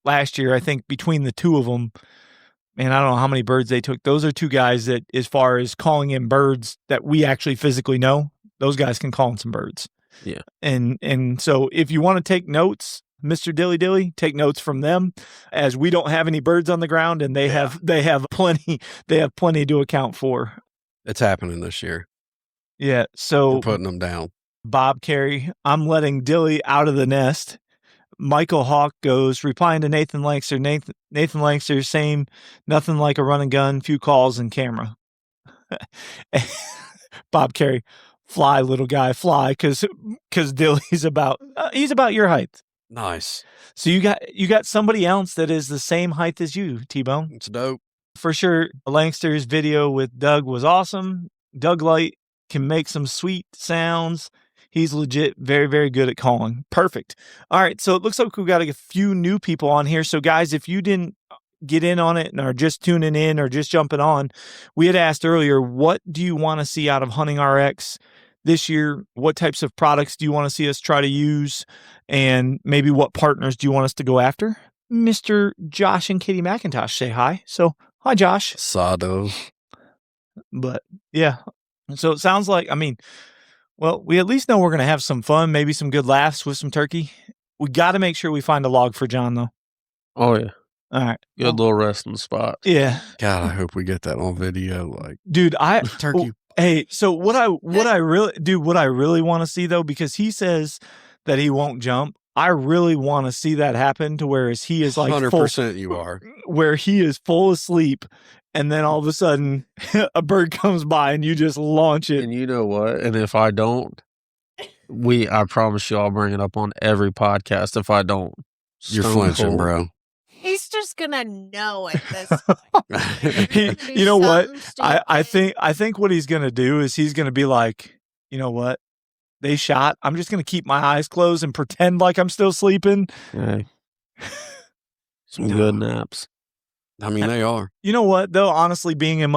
last year, I think between the two of them, man, I don't know how many birds they took. Those are two guys that, as far as calling in birds that we actually physically know, those guys can call in some birds. Yeah. And so if you want to take notes, Mr. Dilly Dilly, take notes from them, as we don't have any birds on the ground and they have plenty to account for. It's happening this year. Yeah. So we're putting them down. Bob Carey, I'm letting Dilly out of the nest. Michael Hawk goes, replying to Nathan Langster. Nathan Langster, same, nothing like a run and gun, few calls and camera. Bob Carey, fly, little guy, fly, because Dilly's he's about your height. Nice. So you got somebody else that is the same height as you, T-Bone. It's dope. For sure, Langster's video with Doug was awesome. Doug Light can make some sweet sounds. He's legit very, very good at calling. Perfect. All right, so it looks like we've got a few new people on here. So, guys, if you didn't get in on it and are just tuning in or just jumping on, we had asked earlier, what do you want to see out of Hunting RX this year? What types of products do you want to see us try to use? And maybe what partners do you want us to go after? Mr. Josh and Katie McIntosh say hi. So, hi, Josh. Sado. But, yeah. So it sounds like, well, we at least know we're going to have some fun, maybe some good laughs with some turkey. We got to make sure we find a log for John, though. Oh, yeah. All right. Good little resting spot. Yeah. God, I hope we get that on video. Like, Dude, turkey. Hey, so what I really want to see though, because he says that he won't jump. I really want to see that happen to where he is like 100% you are. Where he is full asleep, and then all of a sudden a bird comes by and you just launch it. And you know what? And if I don't, I promise you I'll bring it up on every podcast if I don't. You're Stone flinching, cold. bro. He's just gonna know at this point. You know what? I think what he's gonna do is he's gonna be like, you know what? They shot. I'm just gonna keep my eyes closed and pretend like I'm still sleeping. Hey. Some good naps. I mean, they are. You know what though? Honestly, being in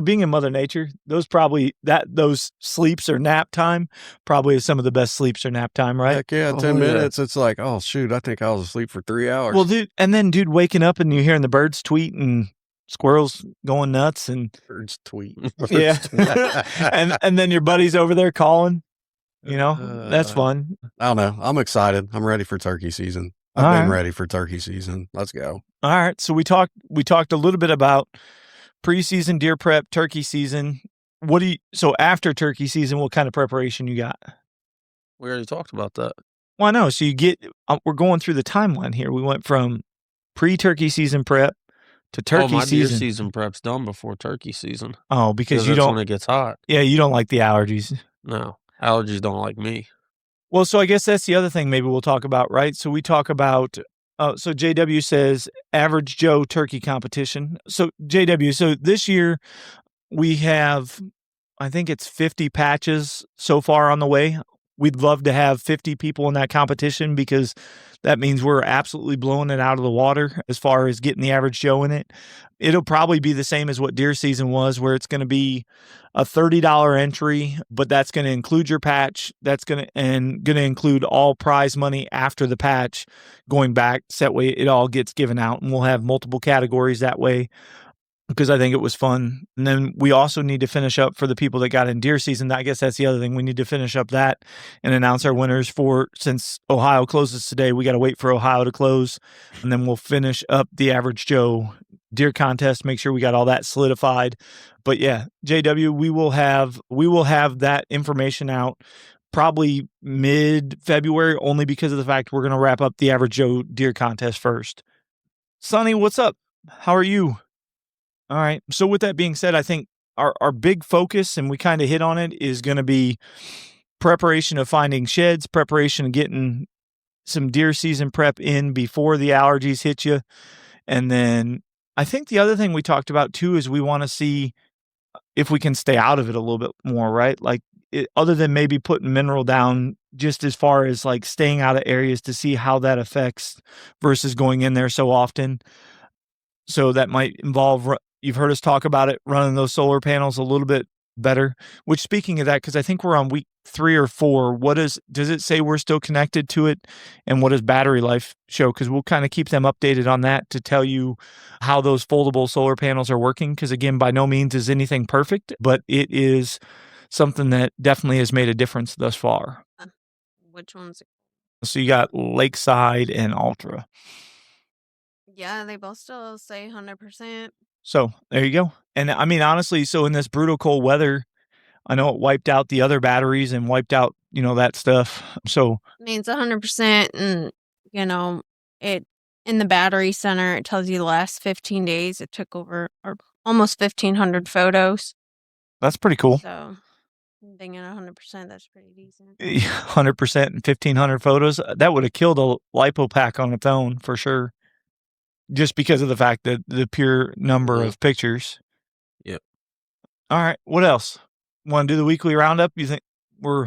being in Mother Nature, those sleeps or nap time probably is some of the best sleeps or nap time, right? Heck yeah, 10 minutes. It's like, oh shoot, I think I was asleep for 3 hours. Well, dude, waking up and you're hearing the birds tweet and squirrels going nuts and birds tweet. Yeah, and then your buddy's over there calling. You know, that's fun. I don't know. I'm excited. I'm ready for turkey season. I've been ready for turkey season. Let's go. All right. So we talked a little bit about preseason deer prep, turkey season. So after turkey season, what kind of preparation you got? We already talked about that. Well, I know. So we're going through the timeline here. We went from pre-turkey season prep to turkey my deer season. season prep's done before turkey season. Oh, because you that's don't. when it gets hot. Yeah, you don't like the allergies. No, allergies don't like me. Well, so I guess that's the other thing maybe we'll talk about, right? So we talk about, so JW says average Joe turkey competition. So JW, so this year we have, I think it's 50 patches so far on the way. We'd love to have 50 people in that competition because that means we're absolutely blowing it out of the water as far as getting the average Joe in it. It'll probably be the same as what deer season was, where it's going to be a $30 entry, but that's going to include your patch. That's going to include all prize money after the patch going back. So that way it all gets given out, and we'll have multiple categories that way, because I think it was fun. And then we also need to finish up for the people that got in deer season. I guess that's the other thing. We need to finish up that and announce our winners since Ohio closes today. We got to wait for Ohio to close, and then we'll finish up the average Joe deer contest, make sure we got all that solidified. But yeah, JW, we will have that information out probably mid-February, only because of the fact we're going to wrap up the average Joe deer contest first. Sonny, what's up? How are you? All right. So with that being said, I think our big focus, and we kind of hit on it, is going to be preparation of finding sheds, preparation of getting some deer season prep in before the allergies hit you. And then I think the other thing we talked about too is we want to see if we can stay out of it a little bit more, right? Like other than maybe putting mineral down, just as far as like staying out of areas to see how that affects versus going in there so often. So that might involve, you've heard us talk about it, running those solar panels a little bit better, which speaking of that, because I think we're on week 3 or 4, does it say we're still connected to it, and what does battery life show? Because we'll kind of keep them updated on that to tell you how those foldable solar panels are working, because again, by no means is anything perfect, but it is something that definitely has made a difference thus far. Which ones? So you got Lakeside and Ultra. Yeah, they both still say 100%. So there you go. And I mean, honestly, so in this brutal cold weather, I know it wiped out the other batteries and wiped out, that stuff. So I mean, it's 100%, and it in the battery center, it tells you the last 15 days it took over or almost 1,500 photos. that's pretty cool. So being at 100%, that's pretty decent. 100% and 1,500 photos. That would have killed a lipo pack on its own for sure. Just because of the fact that the pure number of pictures. Yep. All right. What else? Want to do the weekly roundup? You think so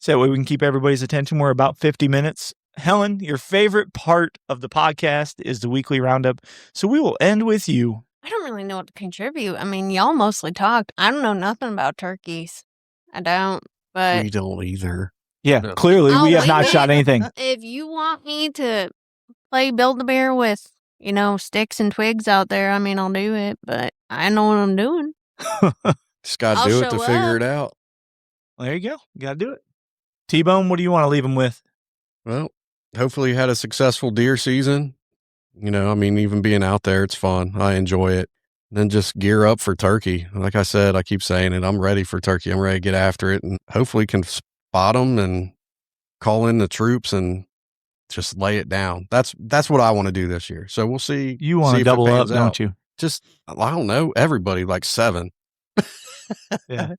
that way we can keep everybody's attention? We're about 50 minutes. Helen, your favorite part of the podcast is the weekly roundup. So we will end with you. I don't really know what to contribute. I mean, y'all mostly talked. I don't know nothing about turkeys. I don't, but We don't either. Yeah, No. clearly we have not wait. shot anything. If you want me to play Build-A-Bear with, sticks and twigs out there, I mean, I'll do it, but I know what I'm doing. Just got I'll to do it to show figure up. it out. There you go. You got to do it. T-Bone, what do you want to leave them with? Well, hopefully you had a successful deer season. You know, I mean, even being out there, it's fun. I enjoy it. Then just gear up for turkey. Like I said, I keep saying it. I'm ready for turkey. I'm ready to get after it and hopefully can spot them and call in the troops and just lay it down. That's what I want to do this year. So we'll see. You want to double up, don't you? Just, I don't know, everybody like 7. Yeah.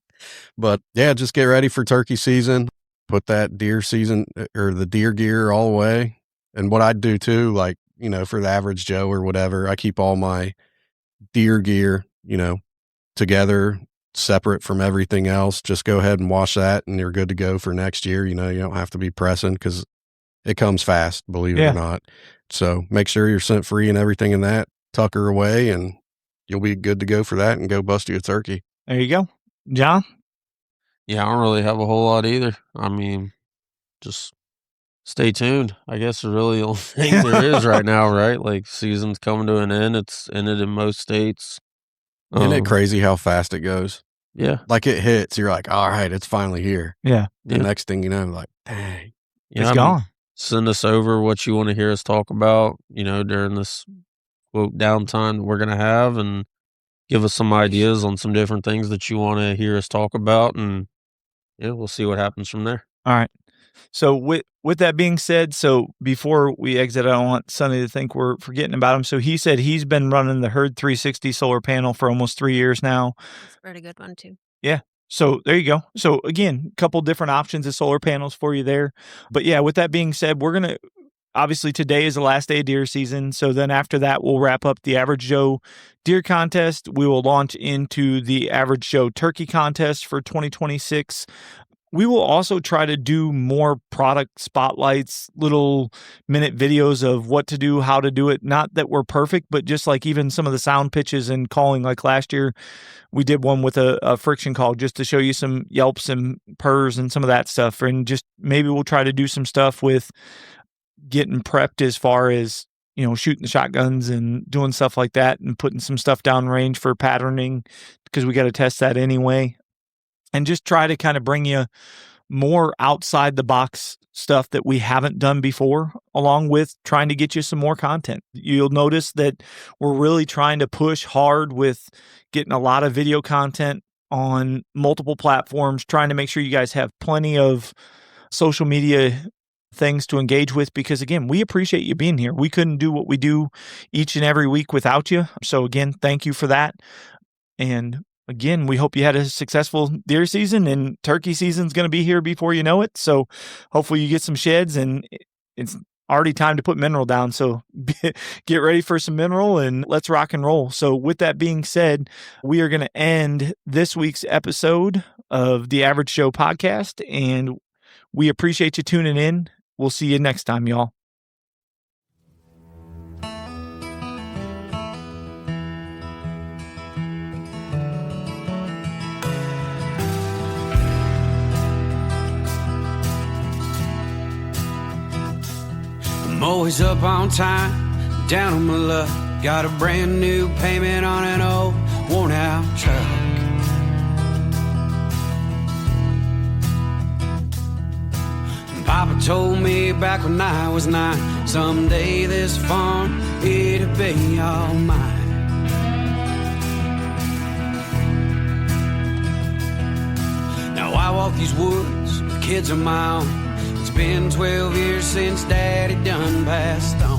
But yeah, just get ready for turkey season. Put that deer season or the deer gear all away. And what I do too, like, you know, for the average Joe or whatever, I keep all my deer gear, you know, together, separate from everything else. Just go ahead and wash that and you're good to go for next year. You know, you don't have to be pressing because it comes fast, believe it or not. So make sure you're scent free and everything in that, tuck her away and you'll be good to go for that and go bust you a turkey. There you go. John? Yeah, I don't really have a whole lot either. I mean, just stay tuned. I guess is really the only thing there is right now, right? Like season's coming to an end. It's ended in most states. Isn't it crazy how fast it goes? Yeah. Like it hits, you're like, all right, it's finally here. Yeah. The next thing you know, like, dang. Yeah, It's gone. Send us over what you want to hear us talk about, you know, during this quote downtime that we're going to have, and give us some ideas on some different things that you want to hear us talk about. And yeah, we'll see what happens from there. All right. So with that being said, so before we exit, I don't want Sonny to think we're forgetting about him. So he said he's been running the Herd 360 solar panel for almost 3 years now. It's a pretty good one too. Yeah. So there you go. So again, a couple different options of solar panels for you there. But yeah, with that being said, we're going to, obviously today is the last day of deer season. So then after that, we'll wrap up the Average Joe deer contest. We will launch into the Average Joe turkey contest for 2026. We will also try to do more product spotlights, little minute videos of what to do, how to do it. Not that we're perfect, but just like even some of the sound pitches and calling, like last year, we did one with a friction call just to show you some yelps and purrs and some of that stuff. And just maybe we'll try to do some stuff with getting prepped as far as, you know, shooting the shotguns and doing stuff like that and putting some stuff down range for patterning because we got to test that anyway. And just try to kind of bring you more outside the box stuff that we haven't done before, along with trying to get you some more content. You'll notice that we're really trying to push hard with getting a lot of video content on multiple platforms, trying to make sure you guys have plenty of social media things to engage with, because again, we appreciate you being here. We couldn't do what we do each and every week without you. So again, thank you for that. And again, we hope you had a successful deer season, and turkey season's going to be here before you know it. So hopefully you get some sheds, and it's already time to put mineral down. So get ready for some mineral and let's rock and roll. So with that being said, we are going to end this week's episode of the Average Joe podcast, and we appreciate you tuning in. We'll see you next time, y'all. I'm always up on time, down on my luck. Got a brand new payment on an old worn out truck. Papa told me back when I was 9, someday this farm, it'll be all mine. Now I walk these woods with kids of my own. It's been 12 years since Daddy done passed on.